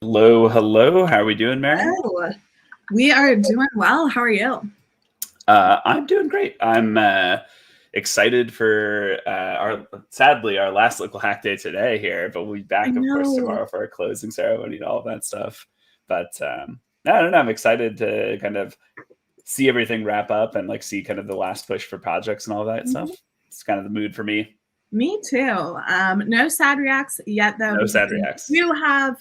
Hello, hello. How are we doing, Mary? Oh, we are doing well. How are you? I'm doing great. I'm excited for sadly, our last local hack day today here, but we'll be I back, of course, know. tomorrow for our closing ceremony and all of that stuff. But I don't know. I'm excited to kind of see everything wrap up and like see kind of the last push for projects and all that stuff. Mhm. It's kind of the mood for me. Me too. No sad reacts yet, though, No because sad we reacts. do have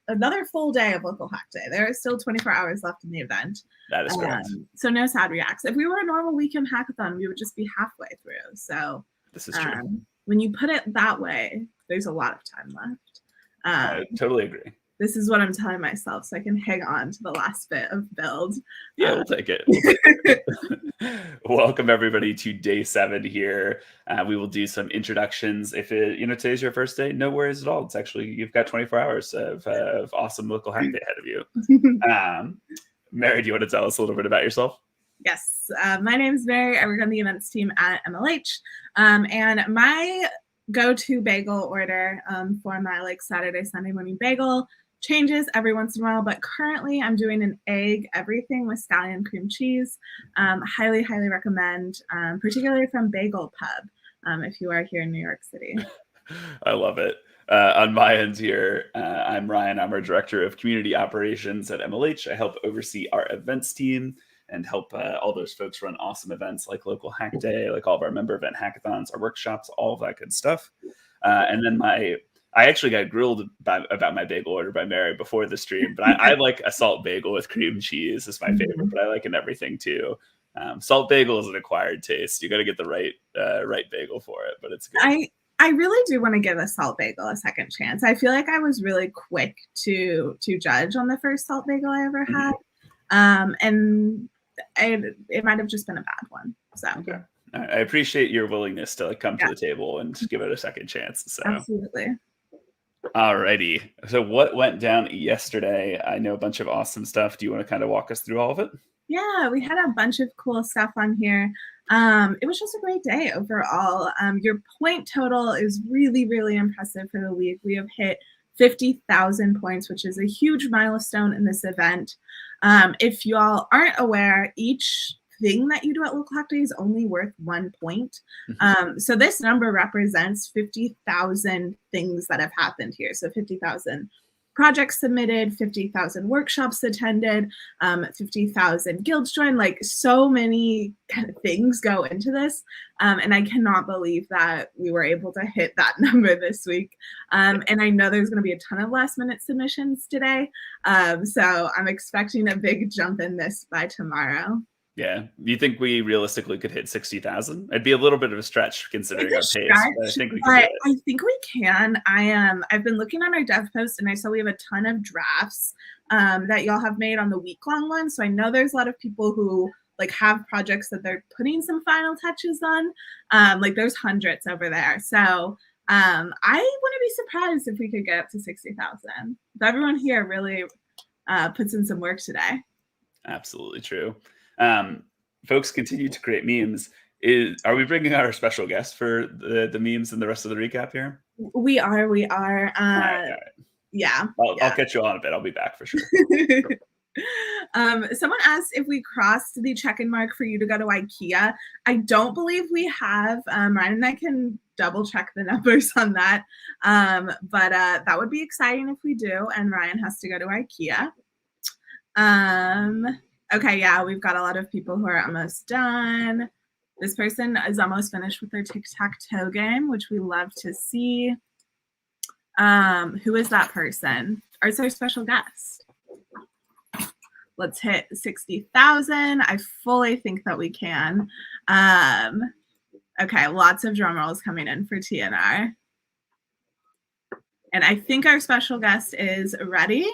another full day of local hack day. There are still 24 hours left in the event. That is correct. So no sad reacts. If we were a normal weekend hackathon, we would just be halfway through. So This is true. when you put it that way, there's a lot of time left. I totally agree. This is what I'm telling myself so I can hang on to the last bit of build. Yeah, we'll take it. We'll take it. Welcome everybody to day 7 here. We will do some introductions. If today's your first day, no worries at all. It's actually you've got 24 hours of awesome local hack day ahead of you. Mary, do you want to tell us a little bit about yourself? Yes, my name is Mary. I work on the events team at MLH, and my go-to bagel order for my Saturday, Sunday morning bagel changes every once in a while, but currently I'm doing an egg everything with scallion cream cheese. Highly, highly recommend, particularly from Bagel Pub, if you are here in New York City. I love it. On my end here, I'm Ryan. I'm our Director of Community Operations at MLH. I help oversee our events team and help all those folks run awesome events like Local Hack Day, like all of our member event hackathons, our workshops, all of that good stuff. And then I actually got grilled about my bagel order by Mary before the stream, but I like a salt bagel with cream cheese is my favorite, but I like in everything too. Salt bagel is an acquired taste. You got to get the right bagel for it, but it's good. I really do want to give a salt bagel a second chance. I feel like I was really quick to judge on the first salt bagel I ever had, and it might have just been a bad one. So okay. I appreciate your willingness to come to the table and give it a second chance. So absolutely. Alrighty. So what went down yesterday? I know a bunch of awesome stuff. Do you want to kind of walk us through all of it? Yeah, we had a bunch of cool stuff on here. It was just a great day overall. Your point total is really, really impressive for the week. We have hit 50,000 points, which is a huge milestone in this event. If you all aren't aware, each thing that you do at Local Hack Day is only worth 1 point. So this number represents 50,000 things that have happened here. So 50,000 projects submitted, 50,000 workshops attended, 50,000 guilds joined. Like so many kind of things go into this. And I cannot believe that we were able to hit that number this week. And I know there's going to be a ton of last minute submissions today. So I'm expecting a big jump in this by tomorrow. Yeah. Do you think we realistically could hit 60,000? It'd be a little bit of a stretch considering our pace, but I think we can do it. I think we can. I've been looking on our dev post and I saw we have a ton of drafts that y'all have made on the week-long one. So I know there's a lot of people who have projects that they're putting some final touches on. There's hundreds over there. So I wouldn't be surprised if we could get up to 60,000. Everyone here really puts in some work today. Absolutely true. Folks continue to create memes. Are we bringing out our special guest for the memes and the rest of the recap here? We are. All right. Yeah. I'll catch you on a bit. I'll be back for sure. Someone asked if we crossed the check-in mark for you to go to IKEA. I don't believe we have. Ryan and I can double check the numbers on that. But that would be exciting if we do. And Ryan has to go to IKEA. Okay, yeah, we've got a lot of people who are almost done. This person is almost finished with their tic-tac-toe game, which we love to see. Who is that person? Or it's our special guest. Let's hit 60,000. I fully think that we can. Okay, lots of drum rolls coming in for TNR. And I think our special guest is ready.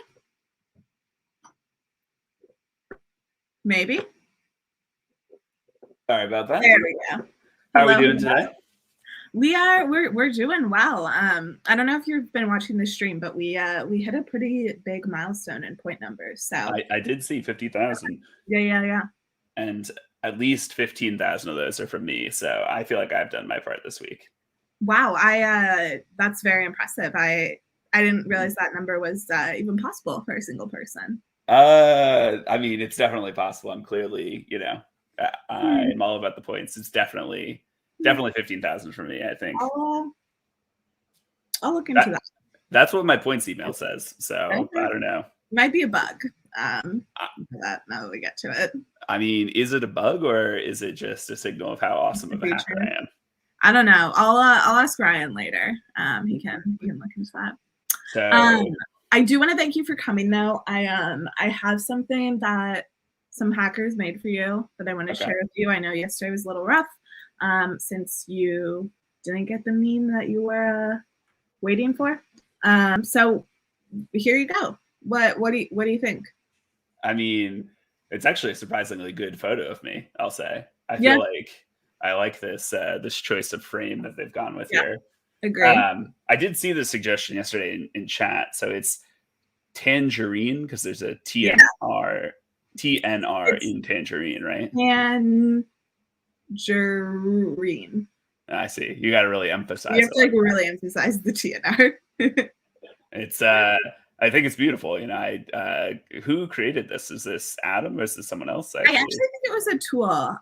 Maybe. Sorry about that. There we go. How are we doing today? We're doing well. I don't know if you've been watching the stream, but we hit a pretty big milestone in point numbers. So I did see 50,000. Yeah. And at least 15,000 of those are from me. So I feel like I've done my part this week. Wow, that's very impressive. I didn't realize that number was even possible for a single person. I mean, it's definitely possible. I'm clearly, Hmm. I'm all about the points. It's definitely 15,000 for me, I think. I'll, I'll look into That, that. that's what my points email says. So I Okay. don't know. Might be a bug. I, That now that we get to it. I mean, is it a bug or is it just a signal of how awesome The of a hacker future. I am? I don't know. I'll ask Ryan later. He can look into that. Um, So, I do want to thank you for coming though. I have something that some hackers made for you that I want to okay. share with you. I know yesterday was a little rough, since you didn't get the meme that you were waiting for. So here you go. What do you think? I mean, it's actually a surprisingly good photo of me, I'll say. I Yeah, feel like I like this choice of frame that they've gone with yeah, here. agree. I did see the suggestion yesterday in chat. So it's tangerine because there's a Yeah, TNR it's in tangerine, right? tangerine. I see. You got to really You emphasize have it to like like that. really emphasize the TNR. It's I think it's beautiful. Who created this? Is this Adam or is this someone else I actually actually? think it was a tool.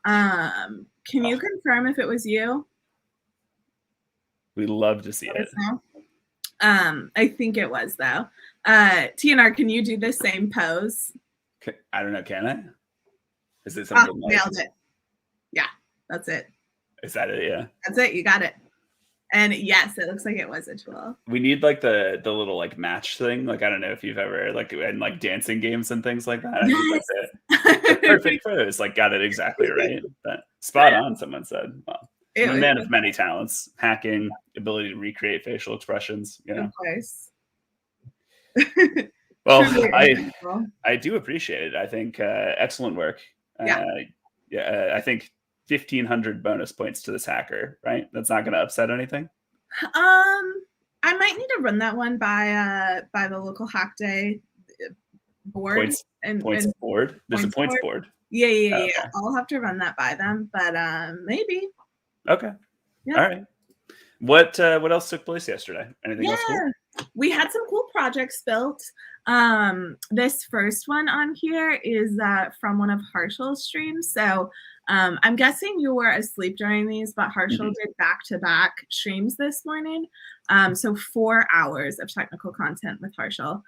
Can you Oh, confirm if it was you? we love to see Let it. us know. I think it was though. TNR, can you do the same pose? I don't know. Can I? Is it Ah, something like? nailed it. Yeah, that's it. Is that it? Yeah. That's it. You got it. And yes, it looks like it was a tool. We need like the little like match thing. Like I don't know if you've ever like in like dancing games and things like that. I need like the Yes. perfect pose. Like got it exactly right. But spot on. Someone said. Well, I'm a It man was, of many talents: hacking, ability to recreate facial expressions. of course. Well, Truly I incredible. I do appreciate it. I think excellent work. Yeah. Yeah, I think 1,500 bonus points to this hacker. Right. That's not going to upset anything. I might need to run that one by the local hack day board Points points and board. There's a points points board. board. Yeah. Okay. I'll have to run that by them, but maybe. Okay. Yeah. All right. What else took place yesterday? Anything else cool? Yeah. We had some cool projects built. This first one on here is from one of Harshul's streams. So I'm guessing you were asleep during these, but Harshul Mhm. did back-to-back streams this morning. So 4 hours of technical content with Harshul,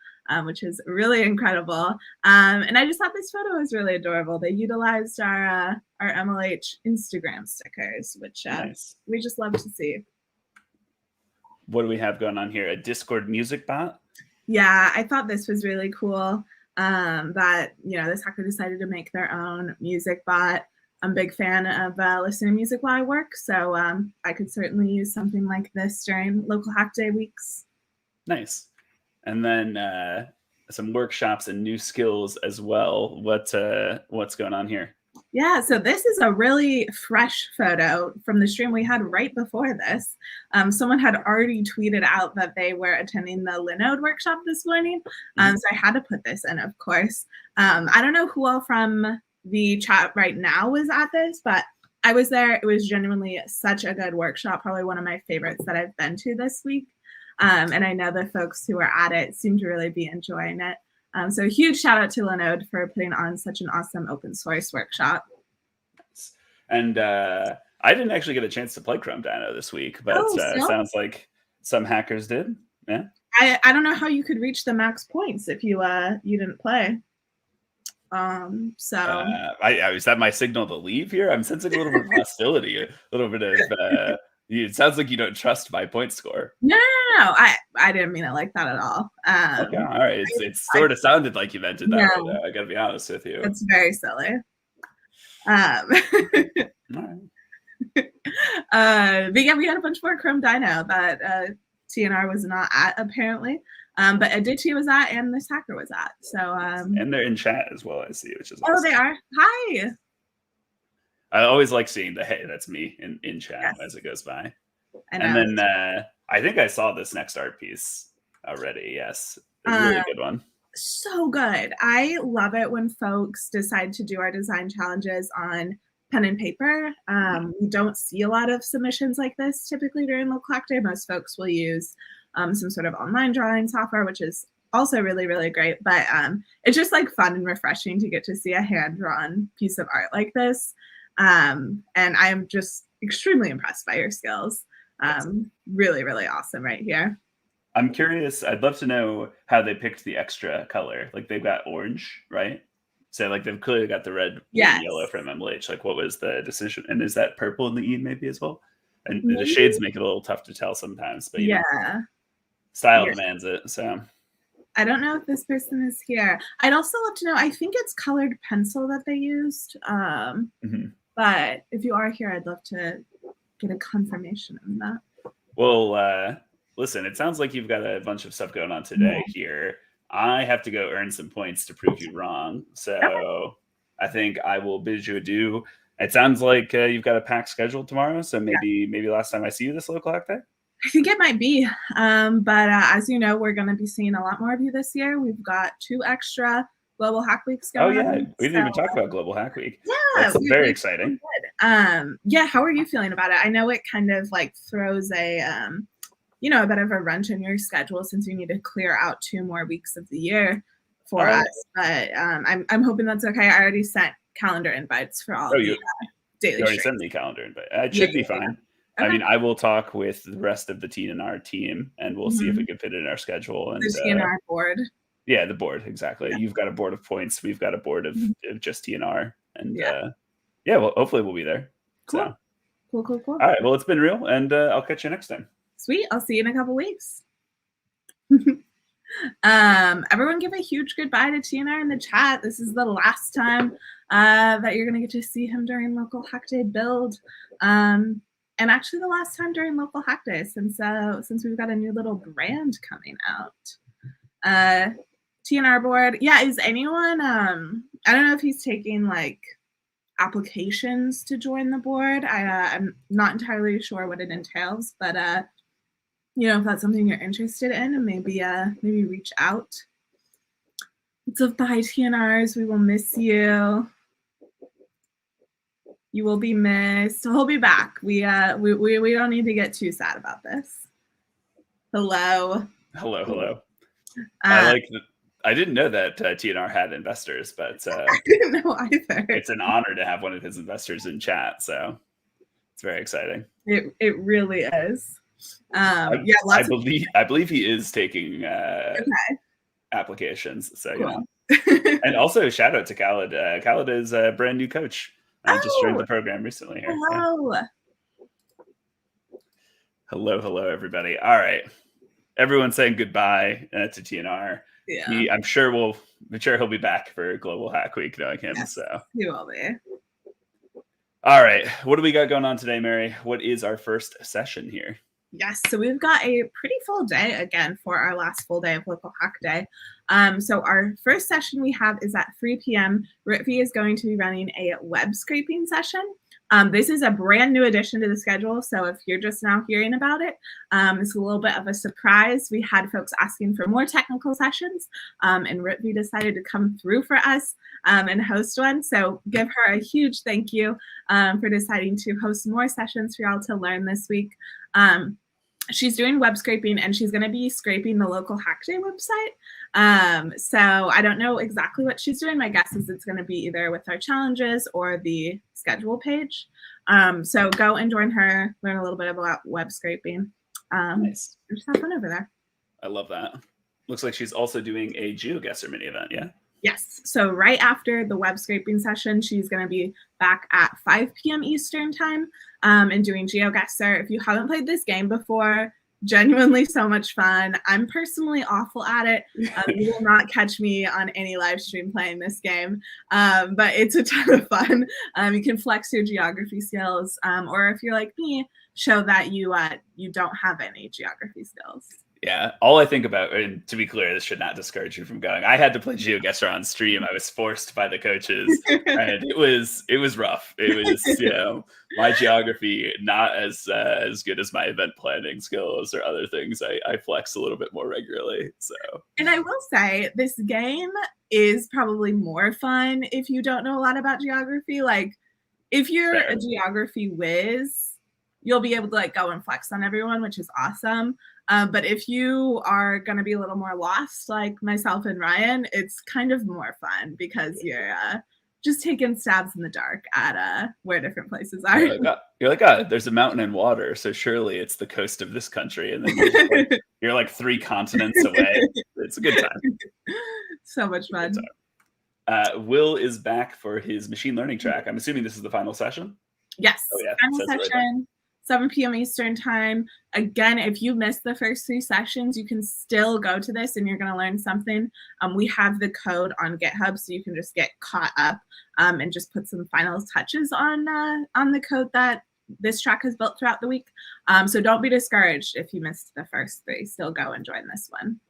which is really incredible. And I just thought this photo was really adorable. They utilized our MLH Instagram stickers, which Nice. we just love to see. What do we have going on here? A Discord music bot? Yeah, I thought this was really cool. That this hacker decided to make their own music bot. I'm a big fan of listening to music while I work, so I could certainly use something like this during local hack day weeks. Nice. And then some workshops and new skills as well. What's going on here? Yeah, so this is a really fresh photo from the stream we had right before this. Someone had already tweeted out that they were attending the Linode workshop this morning. So I had to put this in, of course. I don't know who all from the chat right now was at this, but I was there. It was genuinely such a good workshop, probably one of my favorites that I've been to this week. And I know the folks who were at it seem to really be enjoying it. So a huge shout out to Linode for putting on such an awesome open source workshop. And I didn't actually get a chance to play Chrome Dino this week, but it sounds like some hackers did. Yeah. I don't know how you could reach the max points if you didn't play. Is that my signal to leave here? I'm sensing a little bit of hostility, a little bit of. It sounds like you don't trust my point score. No. I didn't mean it like that at all. Okay, all right. It sort of sounded like you meant it that way, though. I got to be honest with you. It's very silly. All right. But yeah, we had a bunch more Chrome Dino that TNR was not at apparently. But Adichie was at and this hacker was at. So and they're in chat as well, I see, which is awesome. awesome. They are. Hi. I always like seeing the hey, that's me in chat as it goes by. And then I think I saw this next art piece already. Yes. It's a really good one. So good. I love it when folks decide to do our design challenges on pen and paper. We don't see a lot of submissions like this typically during Local Hack Day. Most folks will use some sort of online drawing software, which is also really, really great. But it's just like fun and refreshing to get to see a hand-drawn piece of art like this. And I'm just extremely impressed by your skills. Really, really awesome right here. I'm curious. I'd love to know how they picked the extra color. Like they've got orange, right? So like they've clearly got the red, blue, and yellow from MLH. Like what was the decision? And is that purple in the E maybe as well? And the shades make it a little tough to tell sometimes. But you know, style demands it. So I don't know if this person is here. I'd also love to know. I think it's colored pencil that they used. But if you are here, I'd love to get a confirmation on that. Well, listen, it sounds like you've got a bunch of stuff going on today here. I have to go earn some points to prove you wrong. So I think I will bid you adieu. It sounds like you've got a packed schedule tomorrow. So maybe last time I see you this Local Hack Day? I think it might be. But as you know, we're going to be seeing a lot more of you this year. We've got 2 extra Global Hack Weeks going on. Oh, yeah. We didn't even talk about Global Hack Week. Yeah. That's very exciting. Yeah. How are you feeling about it? I know it kind of like throws a, a bit of a wrench in your schedule since you need to clear out 2 more weeks of the year for us. But I'm hoping that's okay. I already sent calendar invites for all the daily You already sent me calendar invite. It should be fine. Okay. I mean, I will talk with the rest of the TNR team, and we'll see if we can fit it in our schedule. And the TNR board. Yeah, the board, exactly. Yeah. You've got a board of points. We've got a board of just TNR. And well, hopefully we'll be there. Cool. So. Cool. All right, well, it's been real, and I'll catch you next time. Sweet. I'll see you in a couple weeks. Everyone give a huge goodbye to TNR in the chat. This is the last time that you're going to get to see him during Local Hack Day build. And actually the last time during Local Hack Day since we've got a new little brand coming out. TNR board. Yeah, is anyone, I don't know if he's taking like applications to join the board. I'm not entirely sure what it entails, but if that's something you're interested in, and maybe reach out. So bye TNRs, we will miss you. You will be missed. He'll be back. We don't need to get too sad about this. Hello. I didn't know that TNR had investors, but I didn't know either. It's an honor to have one of his investors in chat, so it's very exciting. It really is. I believe he is taking applications. So cool. And also shout out to Khaled. Khaled is a brand new coach. Just joined the program recently here. Hello. Yeah. Hello, everybody. All right. Everyone's saying goodbye to TNR. Yeah. I'm sure he'll be back for Global Hack Week, knowing him. Yes, so he will be. All right. What do we got going on today, Mary? What is our first session here? Yes, so we've got a pretty full day again for our last full day of Local Hack Day. So our first session we have is at 3 p.m. Ritvy is going to be running a web scraping session. This is a brand new addition to the schedule, so if you're just now hearing about it, it's a little bit of a surprise. We had folks asking for more technical sessions, and Ritvy decided to come through for us and host one. So give her a huge thank you for deciding to host more sessions for y'all to learn this week. She's doing web scraping, and she's going to be scraping the Local Hack Day website. So I don't know exactly what she's doing. My guess is it's going to be either with our challenges or the schedule page. So go and join her, learn a little bit about web scraping. Nice. Just have fun over there. I love that. Looks like she's also doing a GeoGuessr mini event, yeah? Yes. So right after the web scraping session, she's going to be back at 5 p.m. Eastern time and doing GeoGuessr. If you haven't played this game before, genuinely so much fun. I'm personally awful at it. You will not catch me on any live stream playing this game, but it's a ton of fun. You can flex your geography skills, or if you're like me, show that you don't have any geography skills. Yeah, all I think about, and to be clear, this should not discourage you from going. I had to play GeoGuessr on stream. I was forced by the coaches, and it was rough. It was, my geography not as good as my event planning skills or other things. I flex a little bit more regularly. So, and I will say this game is probably more fun if you don't know a lot about geography. Like, If you're Fair. a geography whiz, you'll be able to like go and flex on everyone, which is awesome. But if you are going to be a little more lost, like myself and Ryan, it's kind of more fun because you're just taking stabs in the dark at where different places are. You're like, there's a mountain and water, so surely it's the coast of this country, and then you're like 3 continents away. It's a good time. So much fun. Will is back for his machine learning track. I'm assuming this is the final session. Yes. Oh, yeah. Final session, 7 p.m. Eastern time. Again, if you missed the first 3 sessions, you can still go to this and you're going to learn something. We have the code on GitHub, so you can just get caught up and just put some final touches on the code that this track has built throughout the week. So don't be discouraged if you missed the first 3. Still go and join this one.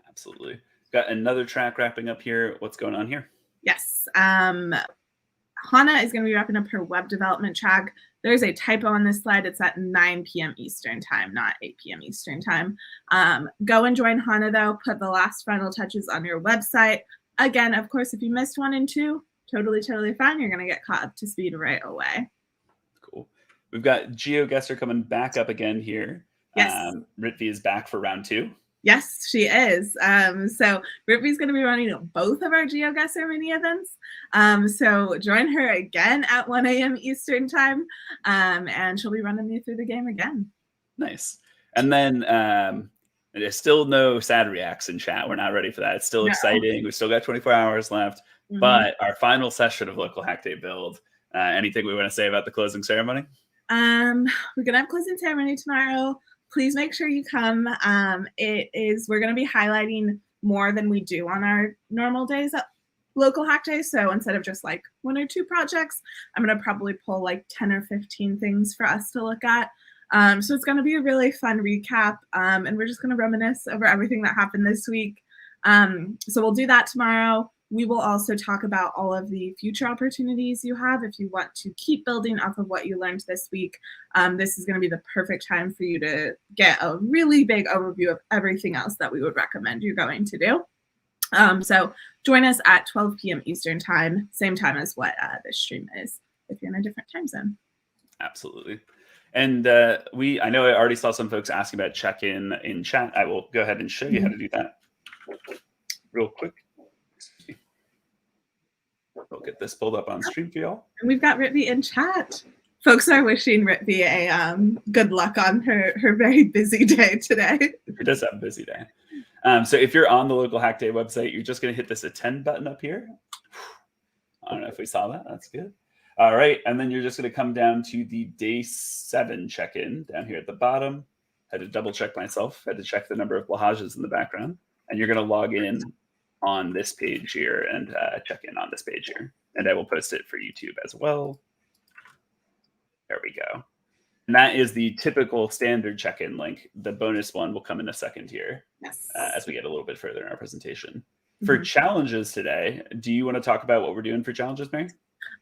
Absolutely. Got another track wrapping up here. What's going on here? Yes. Hannah is going to be wrapping up her web development track. There's a typo on this slide. It's at 9 p.m. Eastern time, not 8 p.m. Eastern time. Go and join Hannah, though. Put the last final touches on your website. Again, of course, if you missed 1 and 2, totally fine. You're going to get caught up to speed right away. Cool. We've got GeoGuessr coming back up again here. Yes. Ritvi is back for round 2. Yes, she is. So Ritvi's going to be running both of our GeoGuessr mini events. So join her again at 1 a.m. Eastern time, and she'll be running you through the game again. Nice. And then there's still no sad reacts in chat. We're not ready for that. It's still exciting. We've still got 24 hours left. Mm-hmm. But our final session of Local Hack Day build, anything we want to say about the closing ceremony? We're going to have closing ceremony tomorrow. Please make sure you come. We're going to be highlighting more than we do on our normal days at Local Hack Day. So instead of just like 1 or 2 projects, I'm going to probably pull like 10 or 15 things for us to look at. So it's going to be a really fun recap. And we're just going to reminisce over everything that happened this week. So we'll do that tomorrow. We will also talk about all of the future opportunities you have if you want to keep building off of what you learned this week. This is going to be the perfect time for you to get a really big overview of everything else that we would recommend you're going to do. So join us at 12 p.m. Eastern time, same time as what this stream is, if you're in a different time zone. Absolutely. And I know I already saw some folks asking about check-in in chat. I will go ahead and show you how to do that real quick. We'll get this pulled up on stream for y'all. And we've got Ritvi in chat. Folks are wishing Ritvi a good luck on her very busy day today. She does have a busy day. So if you're on the Local Hack Day website, you're just going to hit this attend button up here. I don't know if we saw that. That's good. All right. And then you're just going to come down to the day 7 check-in down here at the bottom. Had to double check myself. Had to check the number of Lahajas in the background. And you're going to log in on this page here and check in on this page here. And I will post it for YouTube as well. There we go. And that is the typical standard check-in link. The bonus one will come in a second here. Yes. As we get a little bit further in our presentation. Mm-hmm. For challenges today, do you want to talk about what we're doing for challenges, Mary?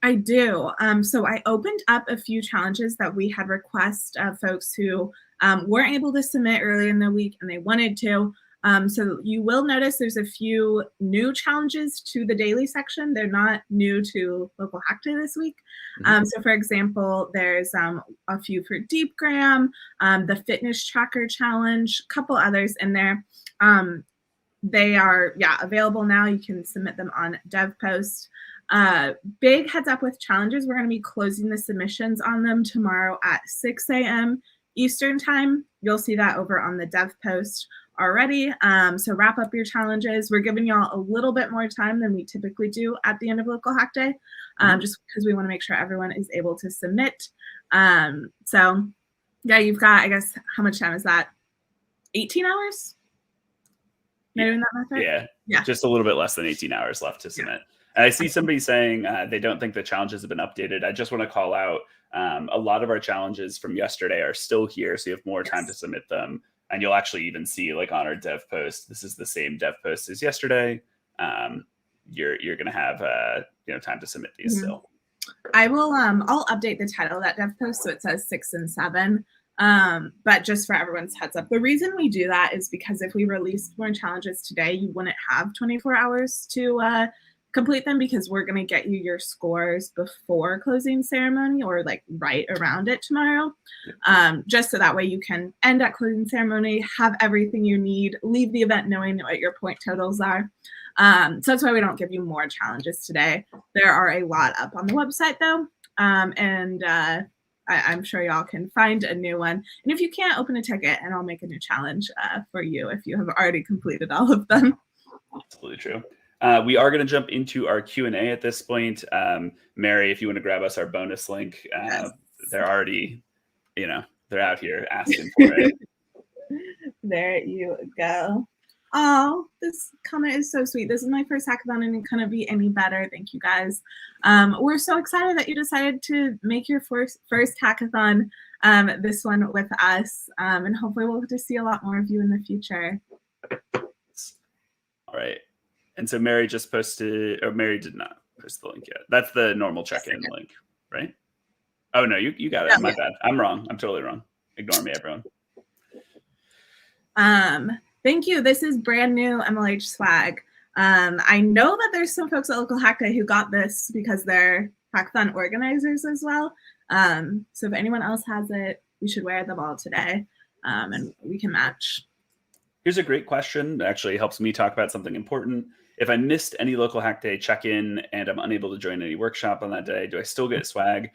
I do. So I opened up a few challenges that we had requests of folks who weren't able to submit earlier in the week and they wanted to. So you will notice there's a few new challenges to the daily section. They're not new to Local Hack Day this week. Mm-hmm. So for example, there's a few for Deepgram, the fitness tracker challenge, a couple others in there. They are, available now. You can submit them on DevPost. Big heads up with challenges. We're going to be closing the submissions on them tomorrow at 6 a.m. Eastern time. You'll see that over on the DevPost already. So wrap up your challenges. We're giving y'all a little bit more time than we typically do at the end of Local Hack Day, just because we want to make sure everyone is able to submit. So yeah, you've got, I guess, how much time is that? 18 hours? Yeah, just a little bit less than 18 hours left to submit. And I see somebody saying they don't think the challenges have been updated. I just want to call out a lot of our challenges from yesterday are still here, so you have more time to submit them. And you'll actually even see, like on our dev post, this is the same dev post as yesterday. You're going to have time to submit these still. I will. I'll update the title of that dev post so it says 6 and 7. But just for everyone's heads up, the reason we do that is because if we released more challenges today, you wouldn't have 24 hours to complete them because we're going to get you your scores before closing ceremony or like right around it tomorrow. Just so that way you can end at closing ceremony, have everything you need, leave the event knowing what your point totals are. So that's why we don't give you more challenges today. There are a lot up on the website though. I'm sure y'all can find a new one. And if you can't, open a ticket and I'll make a new challenge for you if you have already completed all of them. Absolutely true. We are going to jump into our Q&A at this point. Mary, if you want to grab us our bonus link, Yes. They're already, they're out here asking for it. There you go. Oh, this comment is so sweet. This is my first hackathon and it couldn't be any better. Thank you guys. We're so excited that you decided to make your first hackathon, this one with us. And hopefully we'll get to see a lot more of you in the future. All right. And so Mary just posted, or Mary did not post the link yet. That's the normal check-in link, right? Oh, no, you got it. My bad. I'm wrong. I'm totally wrong. Ignore me, everyone. Thank you. This is brand new MLH swag. I know that there's some folks at Local Hack Day who got this because they're hackathon organizers as well. So if anyone else has it, we should wear them all today, and we can match. Here's a great question that actually helps me talk about something important. If I missed any Local Hack Day check-in and I'm unable to join any workshop on that day, do I still get swag?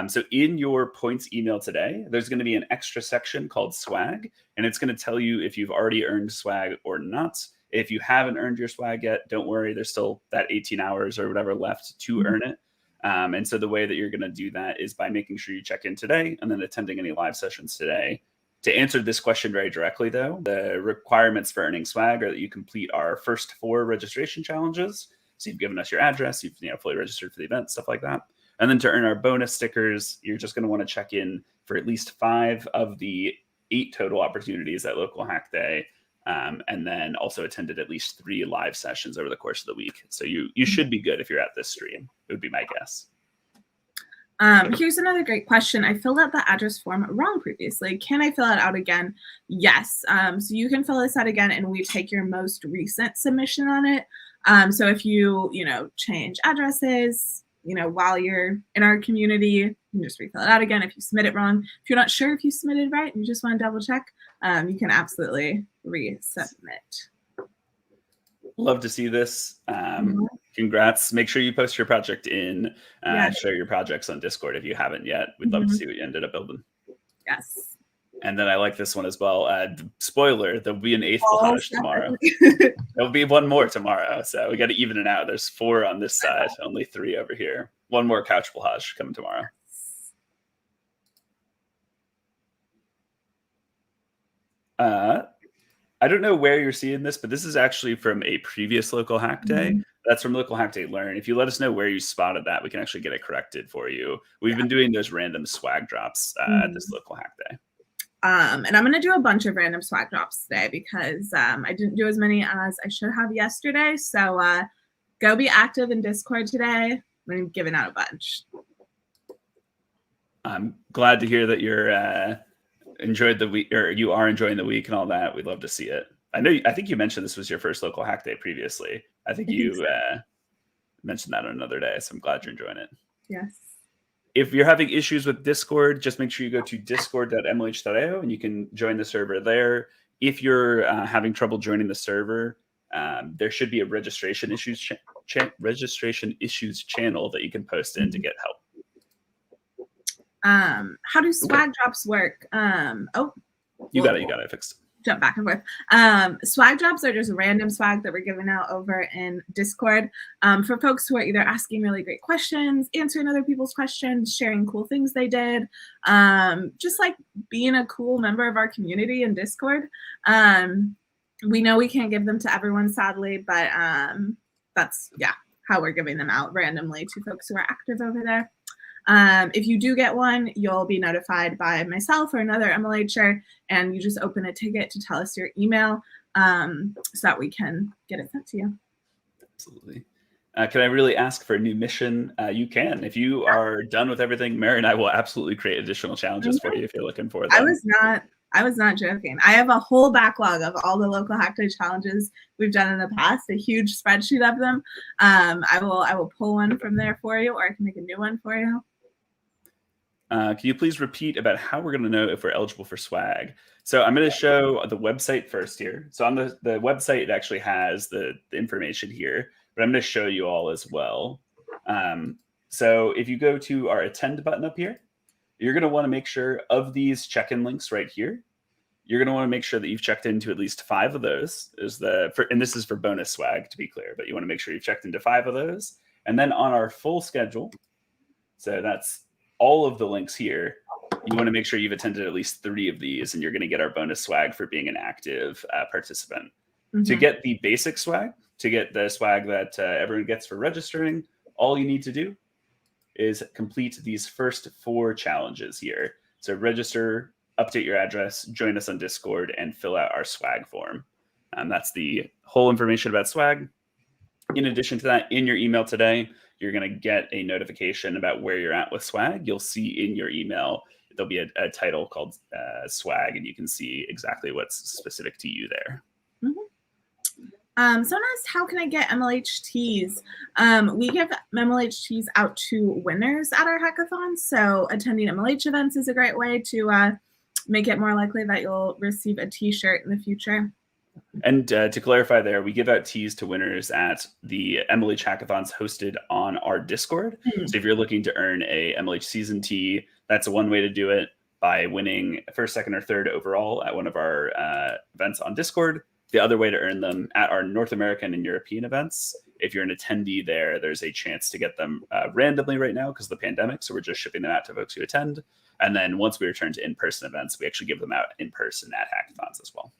So in your points email today, there's going to be an extra section called swag, and it's going to tell you if you've already earned swag or not. If you haven't earned your swag yet, don't worry. There's still that 18 hours or whatever left to earn it. And so the way that you're going to do that is by making sure you check in today and then attending any live sessions today. To answer this question very directly, though, the requirements for earning swag are that you complete our first 4 registration challenges. So you've given us your address, you've fully registered for the event, stuff like that. And then to earn our bonus stickers, you're just going to want to check in for at least 5 of the 8 total opportunities at Local Hack Day, and then also attended at least 3 live sessions over the course of the week. So you should be good if you're at this stream. It would be my guess. Here's another great question. I filled out the address form wrong previously. Can I fill it out again? Yes. So you can fill this out again and we take your most recent submission on it. So if you, change addresses, while you're in our community, you can just refill it out again. If you submit it wrong, if you're not sure if you submitted right and you just want to double check, you can absolutely resubmit. Love to see this. Congrats. Make sure you post your project in, share your projects on Discord if you haven't yet. We'd love to see what you ended up building. Yes. And then I like this one as well. Spoiler, there'll be an 8th Ballage tomorrow. There'll be one more tomorrow. So we got to even it out. There's 4 on this side, only 3 over here. One more Couch Ballage coming tomorrow. I don't know where you're seeing this, but this is actually from a previous Local Hack Day. That's from Local Hack Day Learn. If you let us know where you spotted that, we can actually get it corrected for you. We've been doing those random swag drops at this Local Hack Day. And I'm going to do a bunch of random swag drops today because I didn't do as many as I should have yesterday. So go be active in Discord today. I'm giving out a bunch. I'm glad to hear that you're enjoyed the week, or you are enjoying the week and all that. We'd love to see it. I think you mentioned this was your first Local Hack Day previously. I think you mentioned that on another day, so I'm glad you're enjoying it. Yes. If you're having issues with Discord, just make sure you go to discord.mlh.io and you can join the server there. If you're having trouble joining the server, there should be a registration issues channel that you can post in to get help. How do swag drops work? You got it. I fixed it. Jump back and forth. Swag drops are just random swag that we're giving out over in Discord for folks who are either asking really great questions, answering other people's questions, sharing cool things they did, just like being a cool member of our community in Discord. We know we can't give them to everyone, sadly, but that's how we're giving them out randomly to folks who are active over there. If you do get one, you'll be notified by myself or another MLHer, and you just open a ticket to tell us your email so that we can get it sent to you. Absolutely. Can I really ask for a new mission? You can. If you are done with everything, Mary and I will absolutely create additional challenges for you if you're looking for them. I was not I was not joking. I have a whole backlog of all the local Hack Day challenges we've done in the past, a huge spreadsheet of them. I will pull one from there for you, or I can make a new one for you. Can you please repeat about how we're going to know if we're eligible for swag? So I'm going to show the website first here. So on the website, it actually has the information here, but I'm going to show you all as well. So if you go to our attend button up here, you're going to want to make sure of these check-in links right here. You're going to want to make sure that you've checked into at least 5 of those. And this is for bonus swag, to be clear, but you want to make sure you've checked into 5 of those. And then on our full schedule, so that's all of the links here, you want to make sure you've attended at least 3 of these, and you're going to get our bonus swag for being an active participant. Mm-hmm. To get the basic swag, to get the swag that everyone gets for registering, all you need to do is complete these first 4 challenges here. So register, update your address, join us on Discord, and fill out our swag form. That's the whole information about swag. In addition to that, in your email today, you're going to get a notification about where you're at with swag. You'll see in your email, there'll be a title called swag, and you can see exactly what's specific to you there. Mm-hmm. Someone asked, how can I get MLHTs? We give MLHTs out to winners at our hackathon. So attending MLH events is a great way to make it more likely that you'll receive a t-shirt in the future. And to clarify there, we give out tees to winners at the MLH hackathons hosted on our Discord. Mm-hmm. So if you're looking to earn a MLH season tee, that's one way to do it, by winning first, second, or third overall at one of our events on Discord. The other way to earn them at our North American and European events. If you're an attendee there, there's a chance to get them randomly right now because of the pandemic. So we're just shipping them out to folks who attend. And then once we return to in-person events, we actually give them out in person at hackathons as well.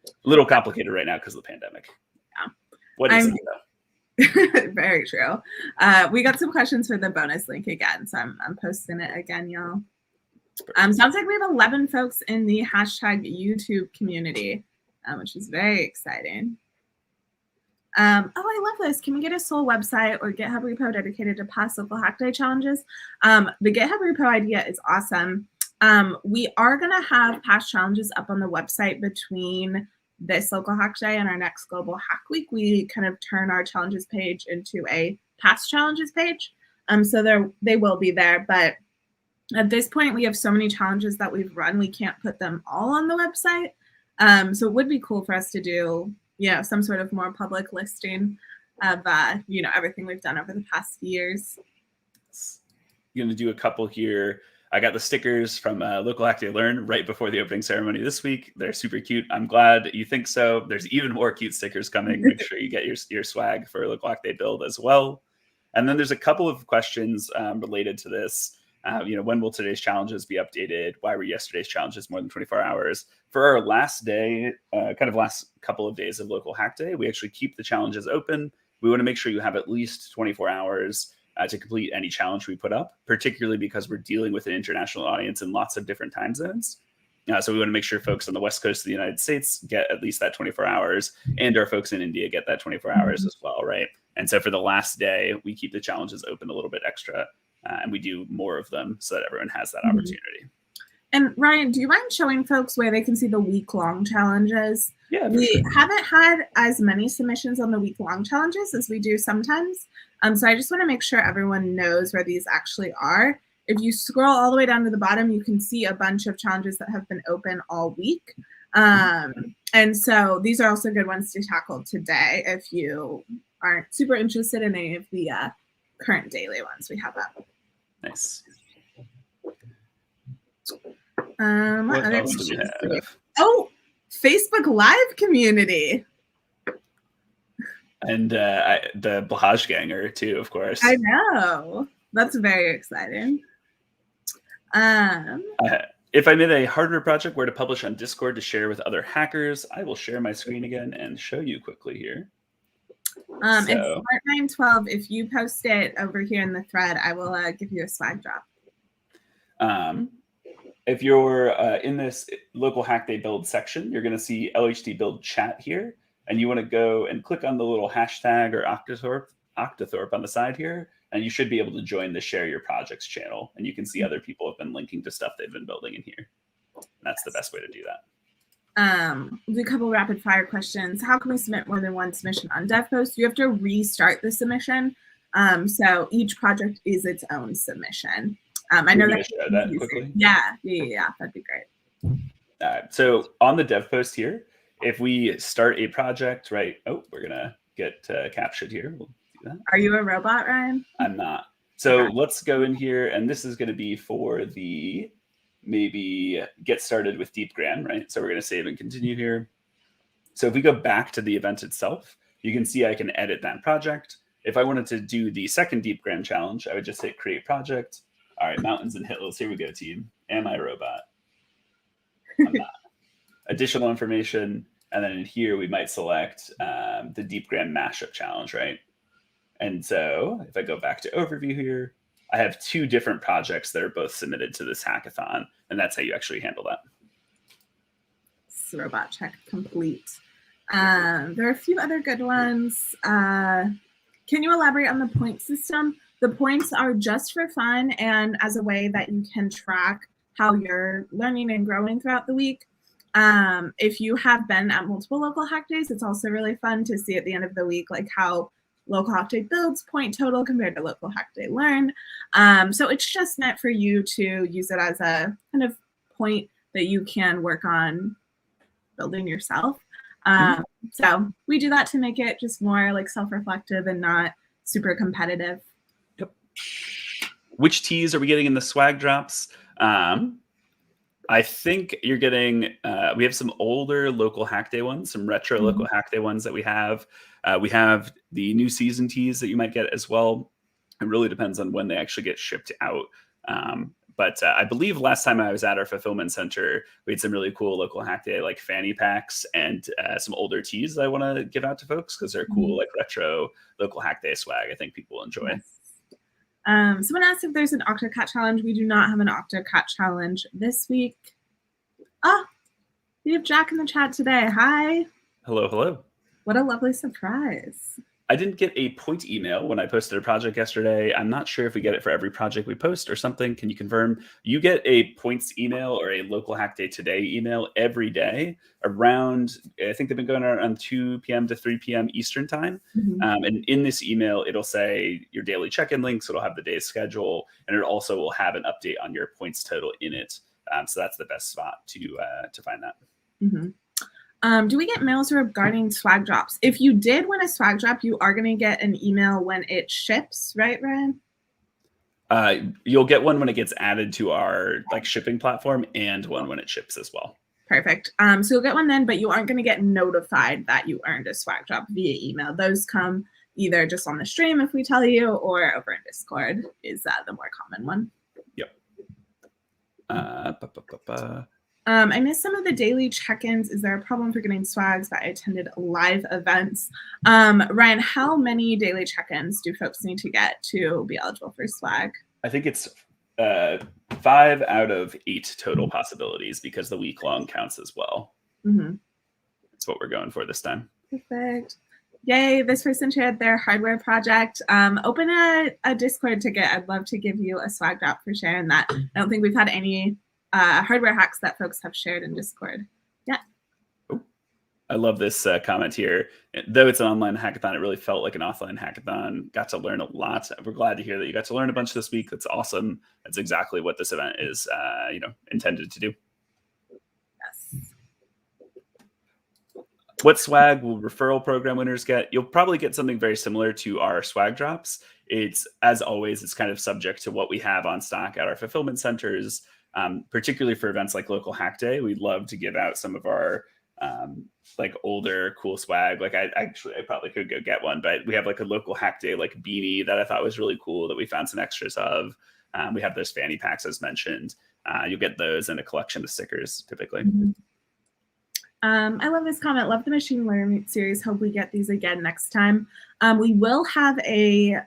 A little complicated right now because of the pandemic. Yeah. What is it though? Very true. We got some questions for the bonus link again. So I'm posting it again, y'all. Sounds like we have 11 folks in the hashtag YouTube community. Which is very exciting. Oh, I love this. Can we get a sole website or GitHub repo dedicated to past local Hack Day challenges? The GitHub repo idea is awesome. We are going to have past challenges up on the website between this local Hack Day and our next Global Hack Week. We kind of turn our challenges page into a past challenges page. So they will be there. But at this point, we have so many challenges that we've run, we can't put them all on the website. So it would be cool for us to do, some sort of more public listing of, everything we've done over the past years. You're going to do a couple here. I got the stickers from Local Hack Day Learn right before the opening ceremony this week. They're super cute. I'm glad you think so. There's even more cute stickers coming. Make sure you get your swag for Local Hack Day build as well. And then there's a couple of questions related to this. When will today's challenges be updated? Why were yesterday's challenges more than 24 hours? For our last day, last couple of days of Local Hack Day, we actually keep the challenges open. We want to make sure you have at least 24 hours to complete any challenge we put up, particularly because we're dealing with an international audience in lots of different time zones. So we want to make sure folks on the West Coast of the United States get at least that 24 hours, and our folks in India get that 24 hours as well, right? And so for the last day, we keep the challenges open a little bit extra. And we do more of them so that everyone has that opportunity. And Ryan, do you mind showing folks where they can see the week-long challenges? Yeah, we haven't had as many submissions on the week-long challenges as we do sometimes. So I just want to make sure everyone knows where these actually are. If you scroll all the way down to the bottom, you can see a bunch of challenges that have been open all week. And so these are also good ones to tackle today if you aren't super interested in any of the current daily ones we have up. Nice. What other else do we have? Oh, Facebook Live community. And the Blahaj Ganger too, of course. I know. That's very exciting. If I made a hardware project where to publish on Discord to share with other hackers, I will share my screen again and show you quickly here. It's Smart912. If you post it over here in the thread, I will give you a swag drop. If you're in this Local Hack Day build section, you're going to see LHD build chat here, and you want to go and click on the little hashtag or Octothorpe on the side here, and you should be able to join the Share Your Projects channel, and you can see other people have been linking to stuff they've been building in here. That's the best way to do that. We'll do a couple rapid fire questions. How can we submit more than one submission on DevPost? You have to restart the submission. So each project is its own submission. I know that. Share that quickly. Yeah, that'd be great. So on the DevPost here, if we start a project, right? Oh, we're gonna get captured here. We'll do that. Are you a robot, Ryan? I'm not. So Okay. let's go in here, and this is going to be for the maybe get started with DeepGram, right? So we're going to save and continue here. So if we go back to the event itself, you can see I can edit that project. If I wanted to do the second DeepGram challenge, I would just hit create project. All right, mountains and hills. Here we go, team. Am I a robot? I'm not. Additional information, and then in here we might select the DeepGram mashup challenge, right? And so if I go back to overview here, I have two different projects that are both submitted to this hackathon, and that's how you actually handle that. Robot check complete. There are a few other good ones. Can you elaborate on the point system? The points are just for fun and as a way that you can track how you're learning and growing throughout the week. If you have been at multiple local hack days, it's also really fun to see at the end of the week like how local hack day builds point total compared to local hack day learn. So it's just meant for you to use it as a kind of point that you can work on building yourself. So we do that to make it just more like self-reflective and not super competitive. Yep. Which teas are we getting in the swag drops? I think you're getting, we have some older local hack day ones, some retro local hack day ones that we have. We have the new season teas that you might get as well. It really depends on when they actually get shipped out. But I believe last time I was at our fulfillment center, we had some really cool local hack day, like fanny packs and some older teas that I want to give out to folks because they're cool, like retro local hack day swag. I think people will enjoy. Yes. Someone asked if there's an Octocat challenge. We do not have an Octocat challenge this week. Oh, we have Jack in the chat today. Hi. Hello, hello. What a lovely surprise. I didn't get a point email when I posted a project yesterday. I'm not sure if we get it for every project we post or something. Can you confirm? You get a points email or a local hack day today email every day around, I think they've been going around 2 p.m. to 3 p.m. Eastern time. And in this email, it'll say your daily check-in links. It'll have the day's schedule, and it also will have an update on your points total in it. So that's the best spot to find that. Do we get mails regarding swag drops? If you did win a swag drop, you are going to get an email when it ships, right, Ryan? You'll get one when it gets added to our shipping platform, and one when it ships as well. Perfect. So you'll get one then, but you aren't going to get notified that you earned a swag drop via email. Those come either just on the stream if we tell you, or over in Discord is the more common one. Yep. I missed some of the daily check-ins. Is there a problem for getting swags that I attended live events? Ryan, how many daily check-ins do folks need to get to be eligible for swag? I think it's 5 out of 8 total possibilities because the week-long counts as well. That's what we're going for this time. Perfect. Yay, this person shared their hardware project. Open a Discord ticket. I'd love to give you a swag drop for sharing that. I don't think we've had any hardware hacks that folks have shared in Discord. Yeah. I love this comment here. Though it's an online hackathon, it really felt like an offline hackathon. Got to learn a lot. We're glad to hear that you got to learn a bunch this week. That's awesome. That's exactly what this event is, intended to do. Yes. What swag will referral program winners get? You'll probably get something very similar to our swag drops. It's, as always, it's kind of subject to what we have on stock at our fulfillment centers. Particularly for events like Local Hack Day, we'd love to give out some of our older cool swag. I probably could go get one, but we have a Local Hack Day beanie that I thought was really cool that we found some extras of. We have those fanny packs as mentioned. You'll get those and a collection of stickers typically. I love this comment. Love the machine learning series. Hope we get these again next time. We will have a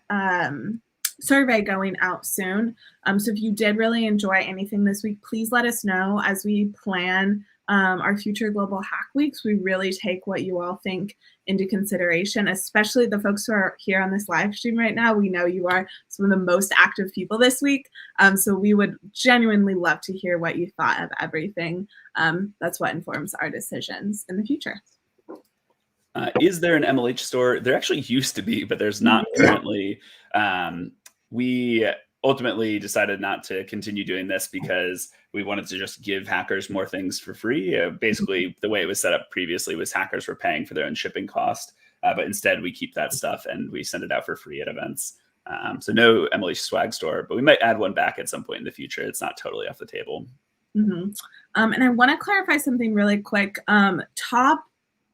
survey going out soon. So if you did really enjoy anything this week, please let us know as we plan our future Global Hack Weeks, we really take what you all think into consideration, especially the folks who are here on this live stream right now. We know you are some of the most active people this week. So we would genuinely love to hear what you thought of everything. That's what informs our decisions in the future. Is there an MLH store? There actually used to be, but there's not currently. We ultimately decided not to continue doing this because we wanted to just give hackers more things for free. Basically, the way it was set up previously was hackers were paying for their own shipping cost, but instead we keep that stuff and we send it out for free at events. So no MLH swag store, but we might add one back at some point in the future. It's not totally off the table. And I want to clarify something really quick. Top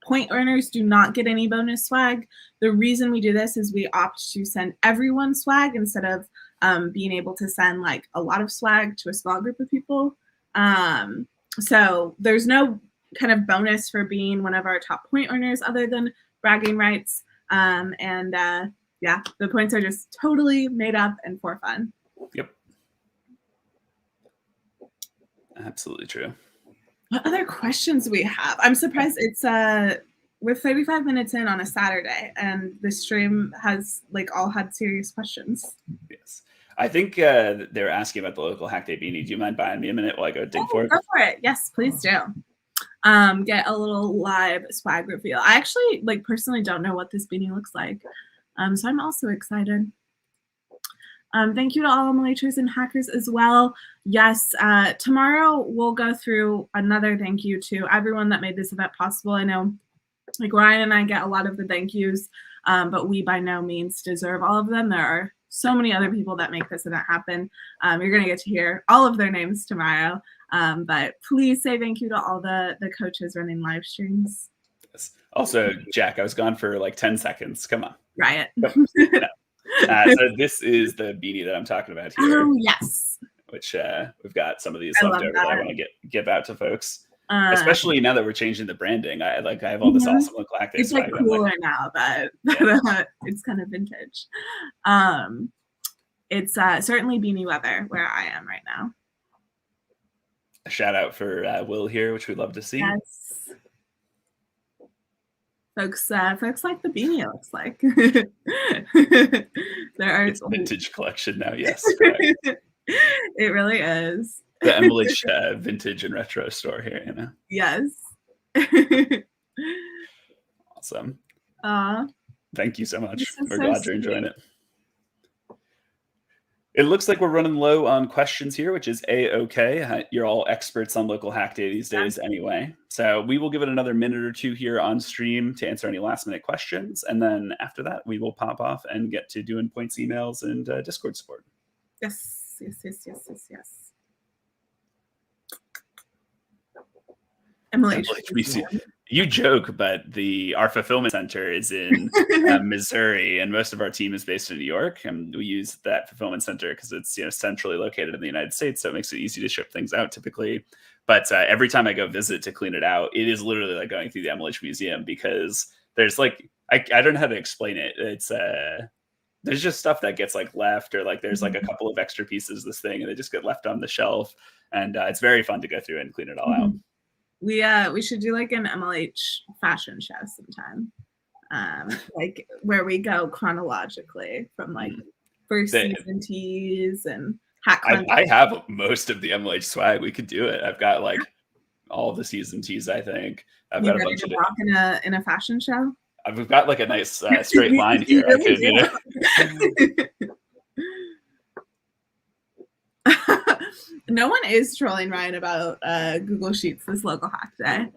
point earners do not get any bonus swag. The reason we do this is we opt to send everyone swag instead of being able to send like a lot of swag to a small group of people. So there's no kind of bonus for being one of our top point earners other than bragging rights. Yeah, the points are just totally made up and for fun. Yep. Absolutely true. What other questions do we have? I'm surprised it's we're 35 minutes in on a Saturday and the stream has like all had serious questions. Yes. I think they're asking about the local Hack Day beanie. Do you mind buying me a minute while I go dig for it? Go for it. Yes, please do. Get a little live swag reveal. I actually like personally don't know what this beanie looks like. So I'm also excited. Thank you to all MLHers and hackers as well. Yes, tomorrow we'll go through another thank you to everyone that made this event possible. I know like Ryan and I get a lot of the thank yous, but we by no means deserve all of them. There are so many other people that make this event happen. You're going to get to hear all of their names tomorrow. But please say thank you to all the coaches running live streams. Yes. Also, Jack, I was gone for like 10 seconds. Come on. Riot. So this is the beanie that I'm talking about here. Oh, yes. Which we've got some of these left over that I want to give out to folks. Especially now that we're changing the branding. I have all this awesome look like this. It's like cooler now, but it's kind of vintage. It's certainly beanie weather where I am right now. A shout out for Will here, which we'd love to see. Yes. Folks like the beanie, it looks like. It's a vintage collection now, yes. It really is. The MLH vintage and retro store here, you know? Yes. Awesome. Thank you so much. We're glad you're enjoying it. It looks like we're running low on questions here, which is A-okay. You're all experts on local Hack Day these days anyway. So we will give it another minute or two here on stream to answer any last minute questions. And then after that, we will pop off and get to doing points, emails, and Discord support. Yes. MLH. You joke, but our fulfillment center is in Missouri, and most of our team is based in New York. And we use that fulfillment center because it's centrally located in the United States, so it makes it easy to ship things out typically. But every time I go visit to clean it out, it is literally like going through the MLH Museum because there's like I don't know how to explain it. It's there's just stuff that gets like left, or like there's like a couple of extra pieces of this thing, and they just get left on the shelf, and it's very fun to go through and clean it all out. We should do like an MLH fashion show sometime, like where we go chronologically from like first season tees and hack. I have most of the MLH swag. We could do it. I've got like all the season tees. I think I've got a bunch of walk in a fashion show. We've got like a nice straight line here. No one is trolling Ryan about Google Sheets this local hack day.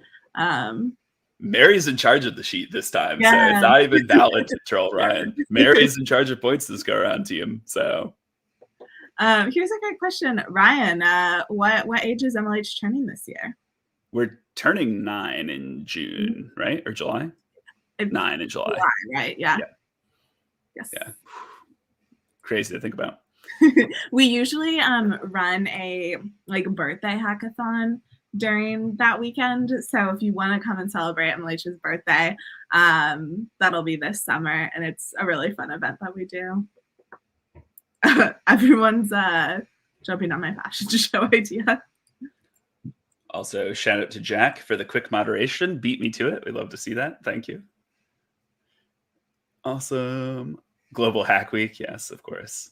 Mary's in charge of the sheet this time, so it's not even valid to troll Ryan. Mary's in charge of points this go around team. So here's a great question, Ryan. What age is MLH turning this year? We're turning 9 in June, right, or July? 9 in July. Right? Yeah. Yes. Yeah. Crazy to think about. We usually run a like birthday hackathon during that weekend. So if you want to come and celebrate MLH's birthday, that'll be this summer, and it's a really fun event that we do. Everyone's jumping on my fashion show idea. Also, shout out to Jack for the quick moderation. Beat me to it. We love to see that. Thank you. Awesome. Global Hack Week. Yes, of course.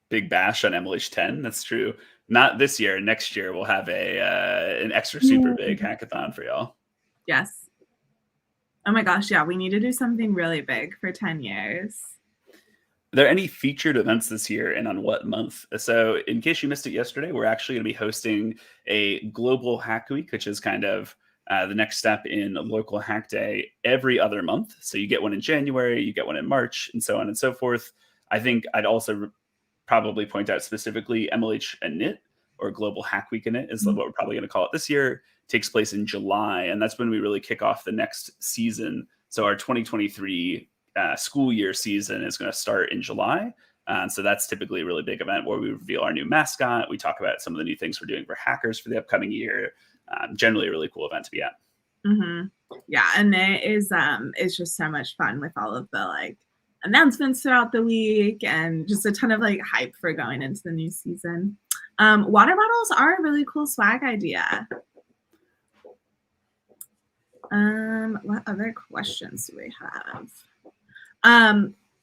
Big bash on MLH 10. That's true. Not this year. Next year we'll have an extra super big hackathon for y'all. Yes. Oh my gosh, yeah, we need to do something really big for 10 years. Are there any featured events this year and on what month? So in case you missed it yesterday, we're actually going to be hosting a global hack week, which is kind of the next step in local hack day every other month. So you get one in January, you get one in March, and so on and so forth. I think I'd also probably point out specifically MLH and NIT, or Global Hack Week in it is what we're probably going to call it this year. Takes place in July, and that's when we really kick off the next season. So our 2023 school year season is going to start in July. So that's typically a really big event where we reveal our new mascot. We talk about some of the new things we're doing for hackers for the upcoming year. Generally a really cool event to be at. Yeah, and it is it's just so much fun with all of the like announcements throughout the week and just a ton of like hype for going into the new season. Water bottles are a really cool swag idea. What other questions do we have?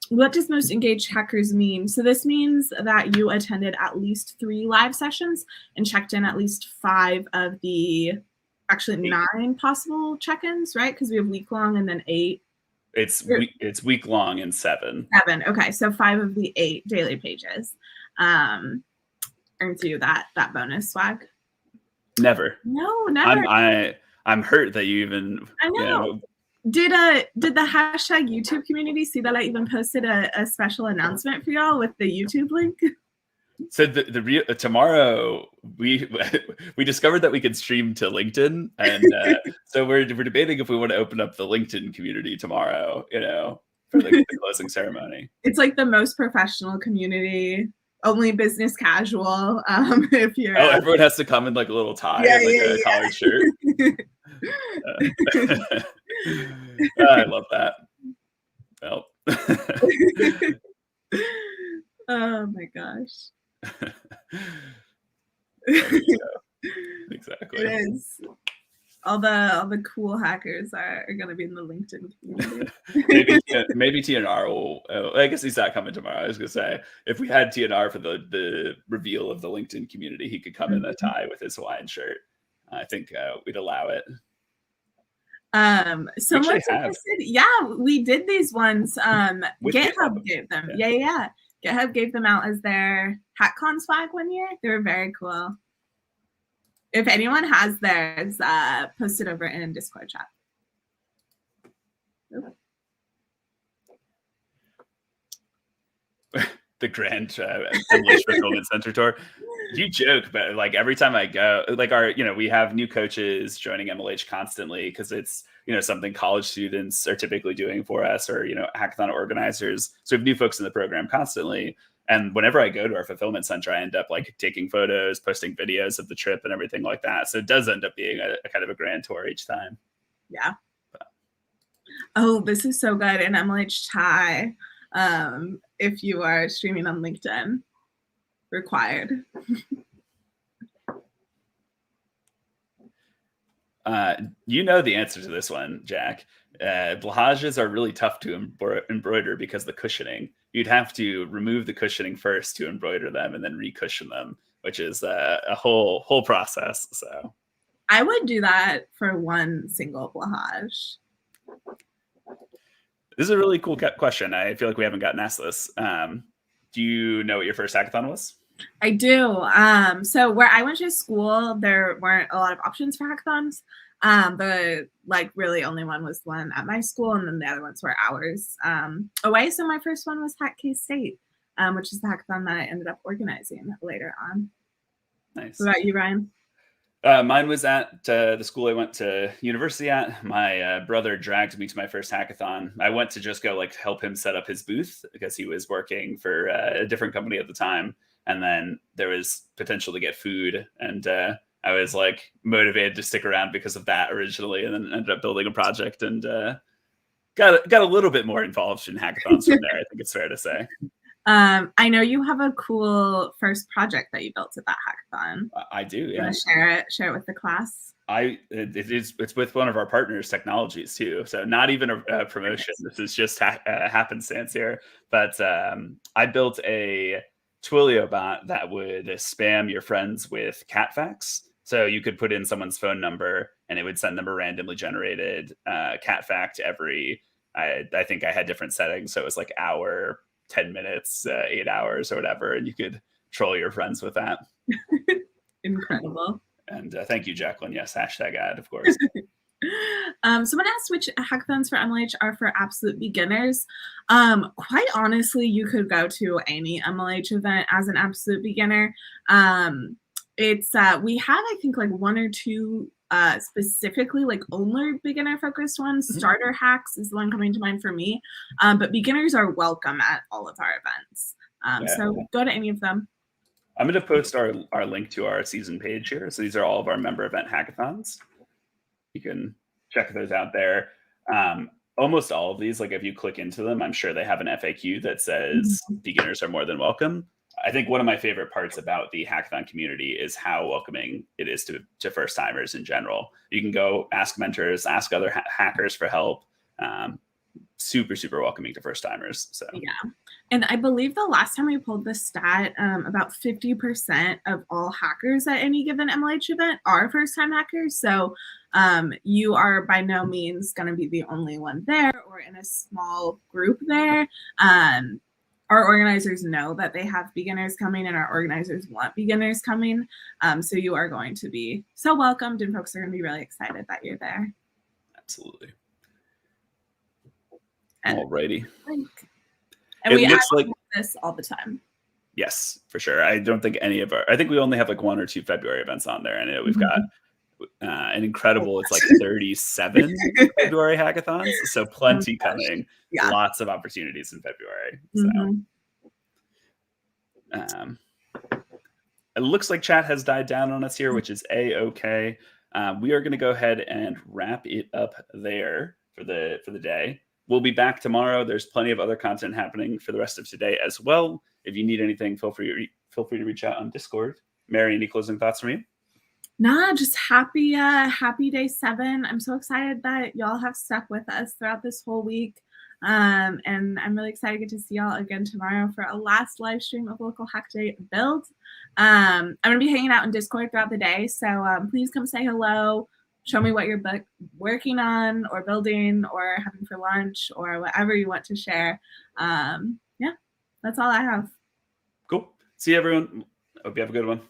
What does most engaged hackers mean? So this means that you attended at least 3 live sessions and checked in at least 5 of the, actually 9 possible check-ins, right? Because we have week long and then 8. It's week long and 7. 7. Okay, so 5 of the 8 daily pages earns you that bonus swag. Never. No, never. I'm hurt that you even. I know. Did the hashtag YouTube community see that I even posted a special announcement for y'all with the YouTube link? So tomorrow we discovered that we could stream to LinkedIn, and so we're debating if we want to open up the LinkedIn community tomorrow, for the closing ceremony. It's like the most professional community, only business casual. If you're everyone has to come in like a little tie and a collared shirt. I love that. Well. Oh my gosh. Exactly. It is. All the cool hackers are going to be in the LinkedIn community. maybe TNR will. I guess he's not coming tomorrow. I was going to say, if we had TNR for the reveal of the LinkedIn community, he could come in a tie with his Hawaiian shirt. I think we'd allow it. Someone suggested, we did these ones. GitHub gave them. Yeah. GitHub gave them out as their HackCon swag one year. They were very cool. If anyone has theirs, post it over in Discord chat. The grand MLH Fulfillment Center tour. You joke, but like every time I go, like we have new coaches joining MLH constantly because it's, something college students are typically doing for us, or, hackathon organizers. So we have new folks in the program constantly. And whenever I go to our fulfillment center, I end up like taking photos, posting videos of the trip and everything like that. So it does end up being a kind of a grand tour each time. Yeah. Oh, this is so good. And MLH Chai, if you are streaming on LinkedIn, required. You know the answer to this one, Jack. Blahages are really tough to embroider because of the cushioning. You'd have to remove the cushioning first to embroider them and then recushion them, which is a whole process. So I would do that for one single blahage. This is a really cool question. I feel like we haven't gotten asked this. Do you know what your first hackathon was? I do. So where I went to school, there weren't a lot of options for hackathons. The really only one was the one at my school, and then the other ones were hours away. So my first one was Hack K-State, which is the hackathon that I ended up organizing later on. Nice. What about you, Ryan? Mine was at the school I went to university at. My brother dragged me to my first hackathon. I went to just go help him set up his booth because he was working for a different company at the time. And then there was potential to get food. And I was motivated to stick around because of that originally, and then ended up building a project and got a little bit more involved in hackathons from there. I think it's fair to say. I know you have a cool first project that you built at that hackathon. I do, You yeah. want to share it with the class? It's with one of our partners, Technologies, too. So not even a promotion. This is just happenstance here. But I built a Twilio bot that would spam your friends with cat facts. So you could put in someone's phone number, and it would send them a randomly generated cat fact every. I think I had different settings, so it was like hour, 10 minutes, 8 hours, or whatever, and you could troll your friends with that. Incredible. And thank you, Jacqueline. Yes, hashtag ad, of course. Someone asked which hackathons for MLH are for absolute beginners. Quite honestly, you could go to any MLH event as an absolute beginner. It's we have, I think, like one or two specifically like only beginner focused ones. Starter hacks is the one coming to mind for me. But beginners are welcome at all of our events. So go to any of them. I'm going to post our link to our season page here. So these are all of our member event hackathons. You can check those out there. Almost all of these, like if you click into them, I'm sure they have an FAQ that says beginners are more than welcome. I think one of my favorite parts about the hackathon community is how welcoming it is to first timers in general. You can go ask mentors, ask other hackers for help. Super, super welcoming to first timers. So yeah. And I believe the last time we pulled this stat, about 50% of all hackers at any given MLH event are first-time hackers. So you are by no means going to be the only one there or in a small group there. Our organizers know that they have beginners coming, and our organizers want beginners coming. So you are going to be so welcomed, and folks are going to be really excited that you're there. Absolutely. Alrighty. And we looks like this all the time. Yes, for sure. I don't think I think we only have like 1 or 2 February events on there. And we've got an incredible, it's like 37 February hackathons. So plenty coming. Yeah. Lots of opportunities in February. So it looks like chat has died down on us here, which is A-okay. We are going to go ahead and wrap it up there for the day. We'll be back tomorrow. There's plenty of other content happening for the rest of today as well. If you need anything, feel free to reach out on Discord. Mary, any closing thoughts from you? Nah, just happy day 7. I'm so excited that y'all have stuck with us throughout this whole week. And I'm really excited to get to see y'all again tomorrow for a last live stream of Local Hack Day Build. I'm going to be hanging out in Discord throughout the day, so please come say hello. Show me what you're working on or building or having for lunch or whatever you want to share. Yeah, that's all I have. Cool. See you, everyone. Hope you have a good one.